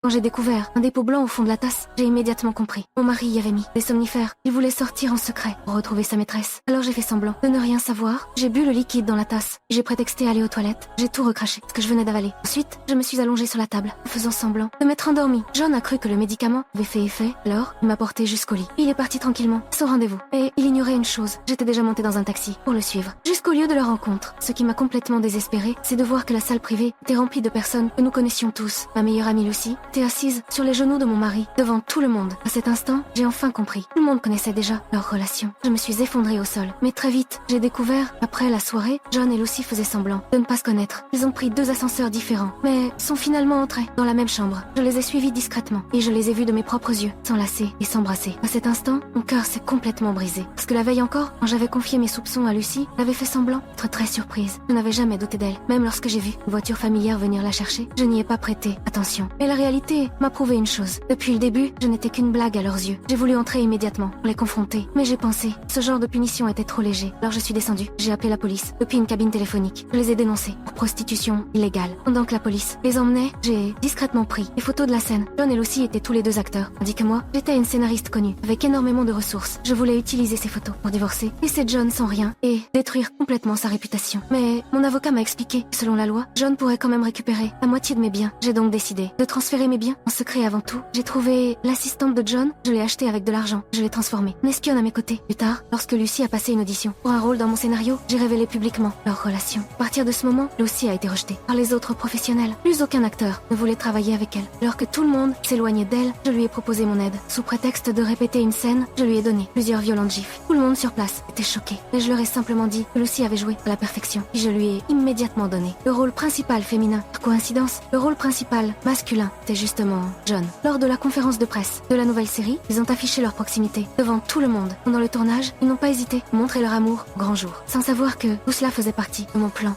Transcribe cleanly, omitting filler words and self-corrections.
Quand j'ai découvert un dépôt blanc au fond de la tasse, j'ai immédiatement compris. Mon mari y avait mis des somnifères. Il voulait sortir en secret pour retrouver sa maîtresse. Alors j'ai fait semblant de ne rien savoir. J'ai bu le liquide dans la tasse. J'ai prétexté aller aux toilettes. J'ai tout recraché, ce que je venais d'avaler. Ensuite, je me suis allongée sur la table, en faisant semblant de m'être endormie. John a cru que le médicament avait fait effet, alors il m'a porté jusqu'au lit. Il est parti tranquillement, sans rendez-vous. Et il ignorait une chose. J'étais déjà montée dans un taxi pour le suivre. Jusqu'au lieu de leur rencontre. Ce qui m'a complètement désespérée, c'est de voir que la salle privée était remplie de personnes que nous connaissions tous. Ma meilleure amie Lucy était assise sur les genoux de mon mari, devant tout le monde. À cet instant, j'ai enfin compris. Tout le monde connaissait déjà leur relation. Je me suis effondrée au sol. Mais très vite, j'ai découvert, après la soirée, John et Lucy faisaient semblant de ne pas se connaître. Ils ont pris 2 ascenseurs différents, mais sont finalement entrés dans la même chambre. Je les ai suivis discrètement et je les ai vus de mes propres yeux, s'enlacer et s'embrasser. À cet instant, mon cœur s'est complètement brisé. Parce que la veille encore, quand j'avais confié mes soupçons à Lucy, elle avait fait semblant d'être très surprise. Je n'avais jamais douté d'elle. Même lorsque j'ai vu une voiture familière venir la chercher, je n'y ai pas prêté attention. Mais la réalité m'a prouvé une chose. Depuis le début, je n'étais qu'une blague à leurs yeux. J'ai voulu entrer immédiatement pour les confronter. Mais j'ai pensé, ce genre de punition était trop léger. Alors je suis descendue. J'ai appelé la police depuis une cabine téléphonique. Je les ai dénoncés pour prostitution illégale. Pendant que la police les emmenait, j'ai discrètement pris les photos de la scène. John et Lucy étaient tous les 2 acteurs, tandis que moi, j'étais une scénariste connue, avec énormément de ressources. Je voulais utiliser ces photos pour divorcer, laisser John sans rien et détruire complètement sa réputation. Mais mon avocat m'a expliqué que selon la loi, John pourrait quand même récupérer la moitié de mes biens. J'ai donc décidé de transférer mes biens en secret avant tout. J'ai trouvé l'assistante de John, je l'ai achetée avec de l'argent, je l'ai transformée en espionne à mes côtés. Plus tard, lorsque Lucy a passé une audition pour un rôle dans mon scénario, j'ai révélé publiquement leur relation. À partir de ce moment, Lucy a été rejetée par les autres professionnels. Plus aucun acteur ne voulait travailler avec elle. Alors que tout le monde s'éloignait d'elle, je lui ai proposé mon aide. Sous prétexte de répéter une scène, je lui ai donné plusieurs violentes gifles. Tout le monde sur place était choqué. Et je leur ai simplement dit que Lucy avait joué à la perfection. Puis je lui ai immédiatement donné le rôle principal féminin. Par coïncidence, le rôle principal masculin était justement John. Lors de la conférence de presse de la nouvelle série, ils ont affiché leur proximité devant tout le monde. Pendant le tournage, ils n'ont pas hésité à montrer leur amour au grand jour, sans savoir que tout cela faisait partie de mon plan.